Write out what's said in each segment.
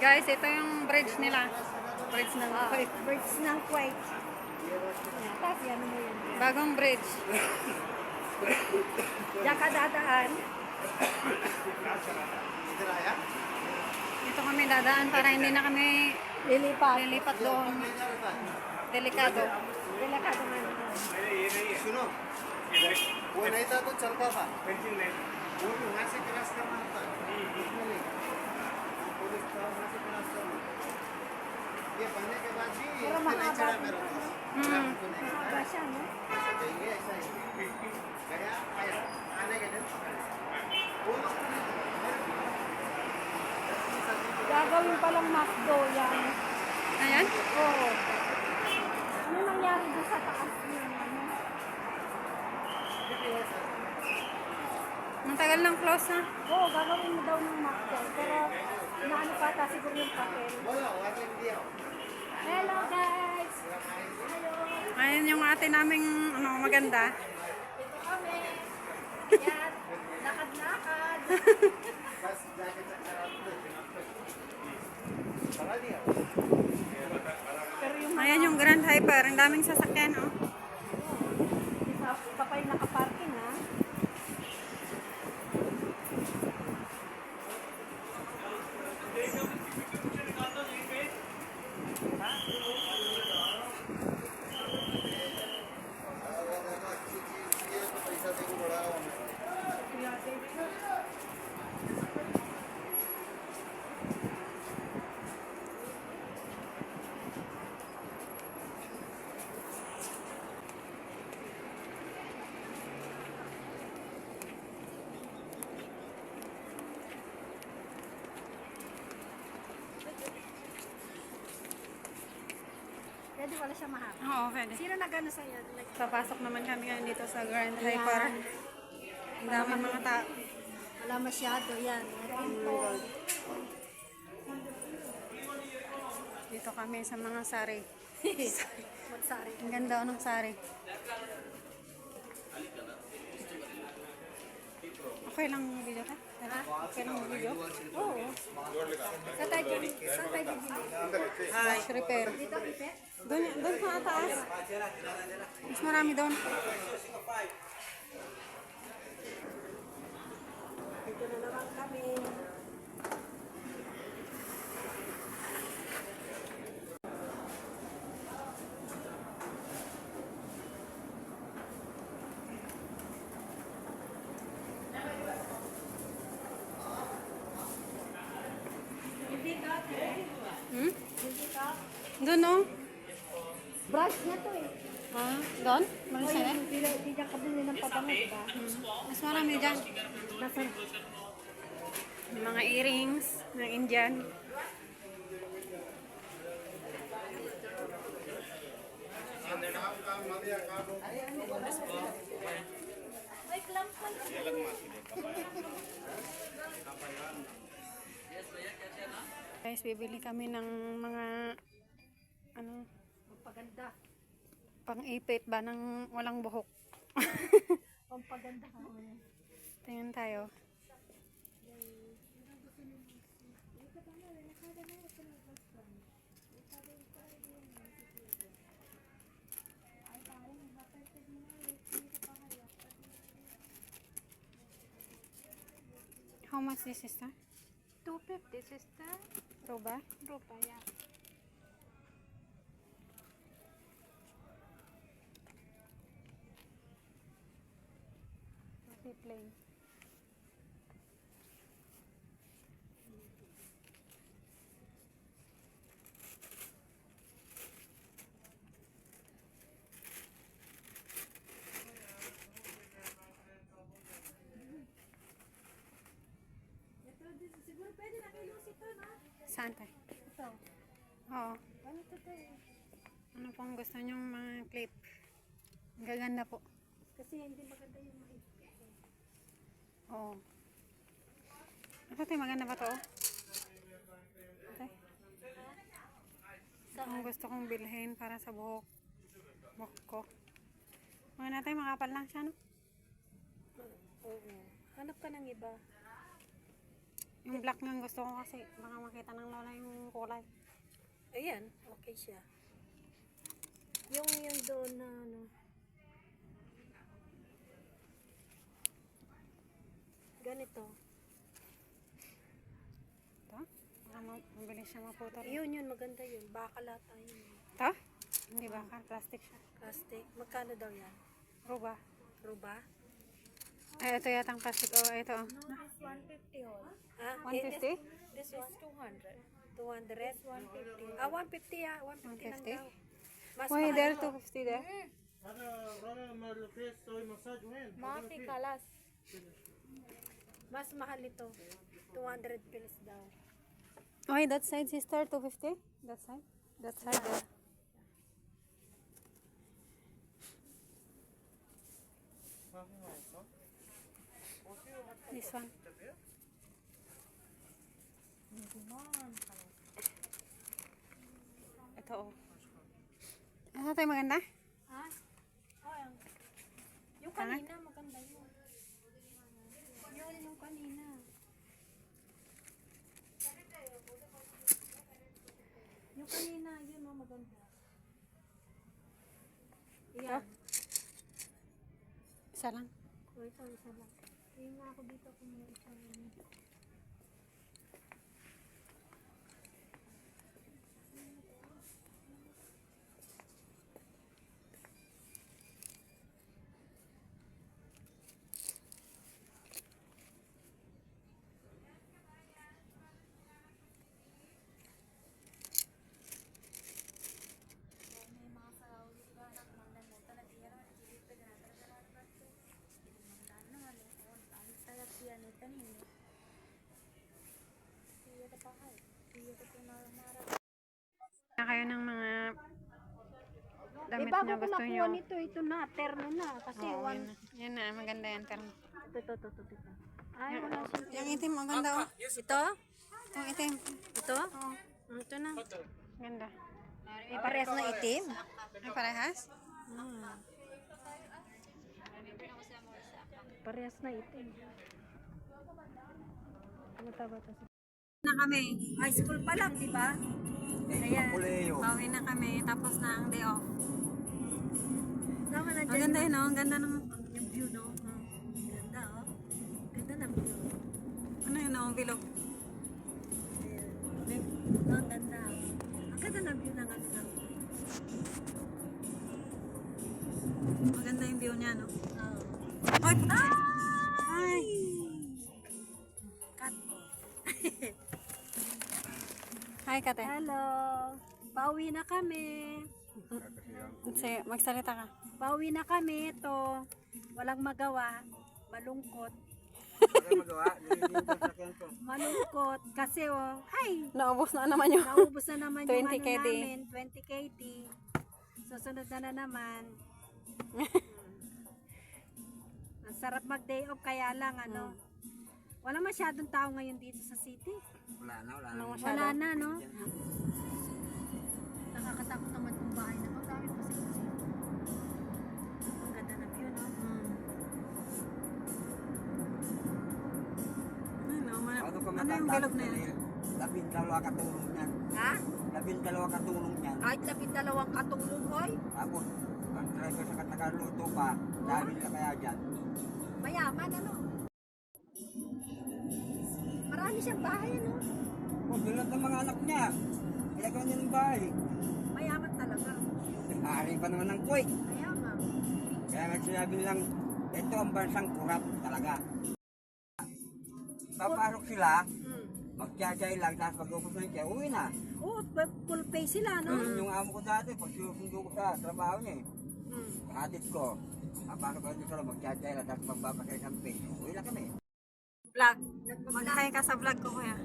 Guys, ito yung bridge nila. Bridge ng Kuwait. Bridge ng Kuwait. Tapos yan mo yun. Bagong bridge. Diyan ka dadaan. Ito kami dadaan para hindi na kami lilipat doon. Delikado. Delikado nga naman. सुनो वो नहीं था तो चलता था वो भी वहाँ से क्रॉस करना होता है उसमें नहीं पुलिस का वहाँ से क्रॉस करना ये बनने के बाद भी Pero इसमें नहीं चढ़ा mahaba. मेरा Mahaba siya, no? ये ऐसा ही गया आया आने के दिन पकड़े वो लोग को नहीं Gagawin palang McDo yan. Ayan. Oo. Ano nangyari doon sa taas yun? Ano? Matagal lang close na. Oo, gagawin mo daw ng McDo. Pero inaano pa ata siguro yung papel. बोलो वाले दिया Hello guys! Ayan yung ate naming maganda. Ito kami. Yan. Lakad-lakad. बस जाके चक्कर चला दिया Pero yung Ayan yung Grand Hyper. Ang daming sasakyan, oh. isa pa yung nakaparking ha. अच्छी चीज ये तो पैसा देके बढ़ाया हमें Pwede wala siya mahaba. Oo, pwede. Sino nag-ano sa'yo? Papasok naman kami ngayon dito sa Grand Hyper. Ang daming mga tao. Wala masyado yan. Ito. Dito kami sa mga sari. Magsari. Ang ganda ng sari. Okay lang yung video ka? Ha? Okay lang yung video? Oo. Saan tayo bibili? Wash repair. Dito, Ipe? Doon sa taas. Mas marami doon. Dito na naman kami. Hindi ka, Hmm? hindi ka. Doon, no? Brush na to eh. Ah, doon? O Malis na yan, hindi niya kabili ng pabango, diba? Mas marami dyan. Nasaan? Yung mga earrings ng Indian. May clamp pa lang. Guys, bibili kami ng mga Pampaganda. pang-ipit ba ng walang buhok. Pampaganda ka. Tingnan tayo. How much this sister? 250 sister. Ito ba? Rupaya. Plain. Siguro pwede na kay Lucy to, no? Saan tayo? Ito. Oo. Ano to to eh? Ano pong gusto nyong mga clip? Ang gaganda po. Kasi hindi maganda yung mga Oo. Ito tayo, maganda ba to? Ito. Ang gusto kong bilhin para sa buhok ko. Mga natin, makapal lang siya, no? Oo. Hanap ka ng iba. Yung black nga gusto ko kasi baka makita ng lola yung kulay. Ayan, okay siya. Yung doon na ano. Ganito. Ito? Baka mabilis siya maputol. Yun, maganda yun. Baka lata yun. Ito? Hindi ba? Plastic siya. Plastic. Magkano daw yan? Ruba. Ruba? Ay, ito yatang plastic. Oh, ito. Oh. No, this 150 all. Ah, 150? This one 200. 200? 150. Ah, 150 ah. 150 lang 150? daw. Mas Why mahal there ito. 250 there? Mafi kalas. Mas mahal ito. 200 pesos daw. Why that side sister 250? That side? That side there. This one. Ito oh. Ano tayo maganda? Ha? Oh, yung Hangat? kanina maganda yun. Yung kanina. Yung kanina, yun oh, maganda. Yan. Isa lang. O, ito, isa lang. Yung nga ako dito kung may isa lang. Na kayo ng mga damit bago na ko gusto nakuha nyo. nito, ito na, terno na. Kasi Oo, one, yan na. Maganda yan. Terno. ito. Ay, wala siya. Yung itim, maganda oh. Ito? Yung itim. Ito? Oo. Ito na. Ganda. May parehas na itim. Ay, parehas? Parehas na itim. Ano tawag ito? Na kami. High school pa lang, di ba? Ayan. Pauwi na kami. Tapos na ang day off. Tama na Ang dyan. ganda yun oh. Ang ganda ng... Yung view, no? Ganda, oh. Ganda ng view. Ano yun oh? Bilog. Ang ganda. Ang ganda ng view ng ano lang. Maganda yung view niya no. Oh. Ay! Ay! Cut off. Hi, Kate. Hello. Pauwi na kami. Sige, magsalita ka. Pauwi na kami. Ito. Walang magawa. Malungkot. Malungkot. Kasi oh. Ay! Naubos na naman yung... Naubos na naman yung 20 ano KD. namin. 20 KD. Susunod na naman. Ang sarap mag-day off. Kaya lang ano. Wala masyadong tao ngayon dito sa city. Wala na. Wala na, no? Nakakatakot naman yung bahay na. Ang dami pa sila. Ang ganda ng view, no? Ano yung bilog na yan? 12 katulong yan. Ha? 12 katulong yan. Kahit 12 katulong, hoy. Tapos, ang driver sa Katagarluto pa, dahil na kaya dyan. Mayaman, ano? Marami siyang bahay, ano? Kung doon ng mga anak niya, ilagaw niya ng bahay. Mayaman talaga. Maaari pa naman ng kuwait. Mayaman. Kaya nga sinabi nilang, ito ang bansang kurap talaga. Papasok sila, magtsatay lang, tapos pag-upos na siya, uwi na. Oo, full pay sila, no? Yung amo ko dati, pag sinusundo ko sa trabaho niya, hatid ko. Papasok ko dito sila, magtsatay lang, tapos magbabasay ng pay. Uwi na kami. Vlog. Mag-hi ka sa vlog ko kuya.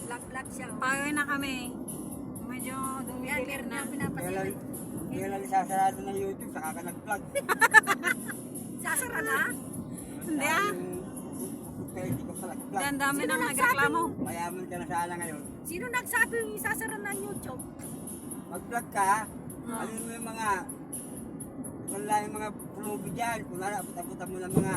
Vlog siya. Oh. Pauwi na kami. Medyo Yan, dumidilim meron na. na pinapasipan. Kaya lang isasarado ng YouTube, saka ka nag-vlog. Sasara na? Hindi ah. Kaya hindi ko pa nag-vlog. Ang dami Sino nang nagsabi? nagreklamo. Mayaman ka na sana ngayon. Sino nagsabi yung isasara ng YouTube? Mag-vlog ka, alin mo yung mga wala yung mga pulubi dyan. Kung nara, abot-abotan mo ng mga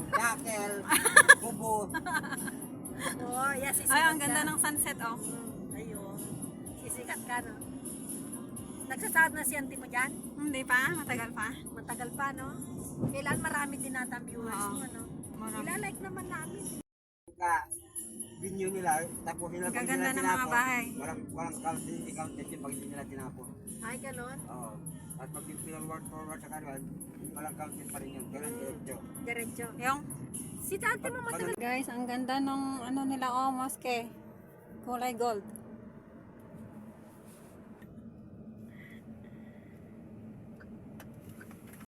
kakel, bubo. Oo, yes, sisikat Ay, ang ganda ka. ng sunset, oh. Ayun. Sisikat ka, no? Nagsasahod na si auntie mo dyan? Hindi pa, matagal pa. Matagal pa, no? Kailan marami din nata ang viewers Oo. mo, no? Marami. Ilalike naman namin. Video nila, tapos nila pag Gaganda nila ng mga tinapon, bahay. walang counting pag hindi nila tinapon. Ay, ganon. Oo. At pag yung forward sa kanuan, walang counting pa rin yun. Pero diretso. Diretso. Yung, Si tante mo matagal. guys, ang ganda ng ano nila, oh, mosque. Kulay gold.